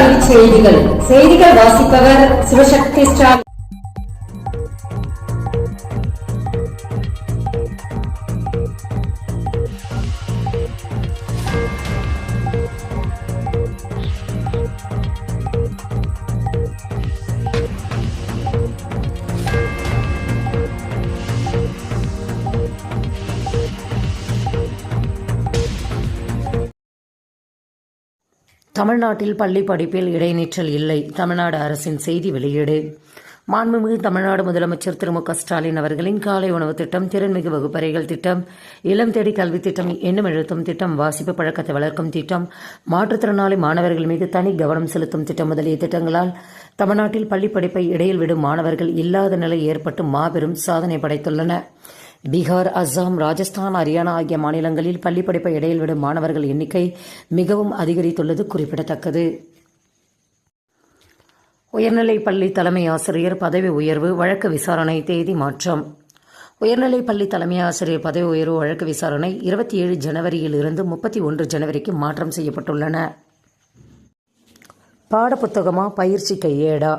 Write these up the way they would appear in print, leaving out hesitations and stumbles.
கல்வி செய்திகள் வாசிப்பவர் சிவசக்தி ஸ்டாலின். தமிழ்நாட்டில் பள்ளி படிப்பில் இடைநிற்றல் இல்லை. தமிழ்நாடு அரசின் செய்தி வெளியீடு. மாண்புமிகு தமிழ்நாடு முதலமைச்சர் திரு மு க ஸ்டாலின் அவர்களின் காலை உணவு திட்டம், திறன்மிகு வகுப்பறைகள் திட்டம், இளம் தேடி கல்வி திட்டம், எண்ணும் எழுத்தும் திட்டம், வாசிப்பு பழக்கத்தை வளர்க்கும் திட்டம், மாற்றுத்திறனாளி மாணவர்கள் மீது தனி கவனம் செலுத்தும் திட்டம் முதலிய திட்டங்களால் தமிழ்நாட்டில் பள்ளி படிப்பை இடையில் விடும் மாணவர்கள் இல்லாத நிலை ஏற்பட்டு மாபெரும் சாதனை படைத்துள்ளன. பீகார், அஸ்ஸாம், ராஜஸ்தான், ஹரியானா ஆகிய மாநிலங்களில் பள்ளி படிப்பை இடையில் விடும் மாணவர்கள் எண்ணிக்கை மிகவும் அதிகரித்துள்ளது குறிப்பிடத்தக்கது. உயர்நிலைப் பள்ளி தலைமை ஆசிரியர் பதவி உயர்வு, வழக்கு விசாரணை தேதி மாற்றம். உயர்நிலைப் பள்ளி தலைமை ஆசிரியர் பதவி உயர்வு வழக்கு விசாரணை 27 ஜனவரியில் இருந்து 31 ஜனவரிக்கு மாற்றம் செய்யப்பட்டுள்ளன. பாடப்புத்தகமா பயிற்சி கையேடா?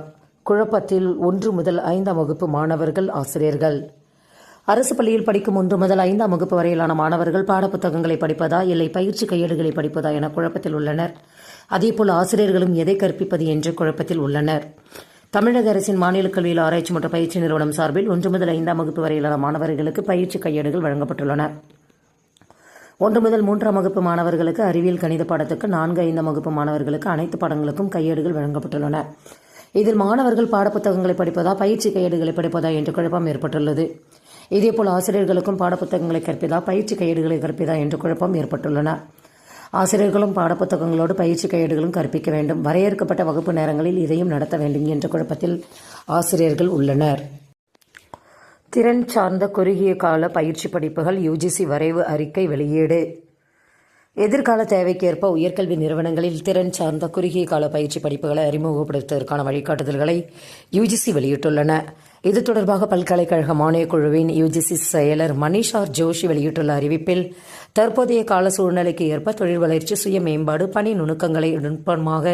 குழப்பத்தில் 1 முதல் 5ஆம் வகுப்பு மாணவர்கள், ஆசிரியர்கள். அரசு பள்ளியில் படிக்கும் 1 முதல் 5ஆம் வகுப்பு வரையிலான மாணவர்கள் பாடப்புத்தகங்களை படிப்பதா இல்லை பயிற்சி கையேடுகளை படிப்பதா என குழப்பத்தில் உள்ளனர். அதேபோல் ஆசிரியர்களும் எதை கற்பிப்பது என்ற குழப்பத்தில் உள்ளனர். தமிழக அரசின் மாநில கல்வியில் ஆராய்ச்சி மற்றும் பயிற்சி நிறுவனம் சார்பில் 1 முதல் 5ஆம் வகுப்பு வரையிலான மாணவர்களுக்கு பயிற்சி கையேடுகள் வழங்கப்பட்டுள்ளன. 1 முதல் 3ஆம் வகுப்பு மாணவர்களுக்கு அறிவியல் கணித பாடத்துக்கு, 4, 5ஆம் வகுப்பு மாணவர்களுக்கு அனைத்து பாடங்களுக்கும் கையேடுகள் வழங்கப்பட்டுள்ளன. இதில் மாணவர்கள் பாடப்புத்தகங்களை படிப்பதா பயிற்சி கையேடுகளை படிப்பதா என்ற குழப்பம் ஏற்பட்டுள்ளது. இதேபோல் ஆசிரியர்களுக்கும் பாடப்புத்தகங்களை கற்பிதா பயிற்சி கையேடுகளை கற்பிதா என்ற குழப்பம் ஏற்பட்டுள்ளன. ஆசிரியர்களும் பாடப்புத்தகங்களோடு பயிற்சி கையேடுகளும் கற்பிக்க வேண்டும், வரையறுக்கப்பட்ட வகுப்பு நேரங்களில் இதையும் நடத்த வேண்டும் என்ற குழப்பத்தில் ஆசிரியர்கள் உள்ளனர். திறன் சார்ந்த குறுகிய கால பயிற்சி படிப்புகள் யுஜிசி வரைவு அறிக்கை வெளியீடு. எதிர்கால தேவைக்கேற்ப உயர்கல்வி நிறுவனங்களில் திறன் சார்ந்த குறுகிய கால பயிற்சி படிப்புகளை அறிமுகப்படுத்துவதற்கான வழிகாட்டுதல்களை யுஜிசி வெளியிட்டுள்ளன. இது தொடர்பாக பல்கலைக்கழக மானியக் குழுவின் யுஜிசி செயலர் மனிஷ் ஆர் ஜோஷி வெளியிட்டுள்ள அறிவிப்பில், தற்போதைய கால சூழ்நிலைக்கு ஏற்ப தொழில் வளர்ச்சி, சுய மேம்பாடு, பணி நுணுக்கங்களை நுட்பமாக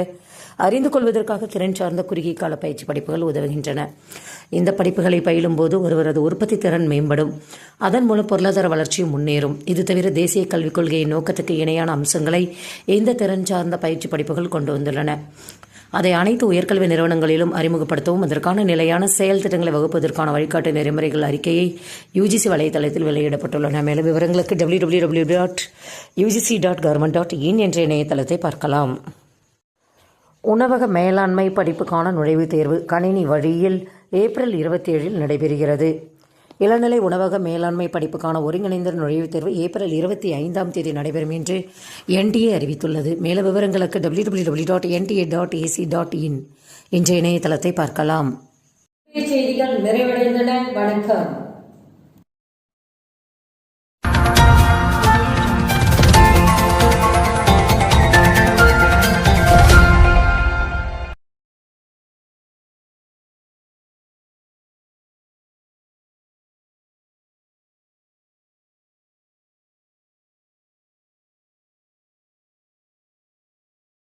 அறிந்து கொள்வதற்காக திறன் சார்ந்த குறுகிய கால பயிற்சி படிப்புகள் உதவுகின்றன. இந்த படிப்புகளை பயிலும் போது ஒருவரது உற்பத்தி திறன் மேம்படும், அதன் மூலம் பொருளாதார வளர்ச்சியும் முன்னேறும். இது தவிர தேசிய கல்விக் கொள்கையின் நோக்கத்துக்கு இணையான அம்சங்களை இந்த திறன் சார்ந்த பயிற்சி படிப்புகள் கொண்டு வந்துள்ளன. அதை அனைத்து உயர்கல்வி நிறுவனங்களிலும் அறிமுகப்படுத்தவும் அதற்கான நிலையான செயல் திட்டங்களை வகுப்பதற்கான வழிகாட்டு நெறிமுறைகள் அறிக்கையை யுஜிசி வலைதளத்தில் வெளியிடப்பட்டுள்ளன. மேலும் விவரங்களுக்கு www.ugc.government.in என்ற இணையதளத்தை பார்க்கலாம். உணவக மேலாண்மை படிப்புக்கான நுழைவுத் தேர்வு கணினி வழியில் ஏப்ரல் 27 நடைபெறுகிறது. இளநிலை உணவக மேலாண்மை படிப்புக்கான ஒருங்கிணைந்த நுழைவுத் தேர்வு ஏப்ரல் 25ஆம் தேதி நடைபெறும் என்று NTA அறிவித்துள்ளது. மேலும் விவரங்களுக்கு www.nta.ac.in என்ற இணையதளத்தை பார்க்கலாம். செய்திகள் நிறைவடைந்தன. வணக்கம்.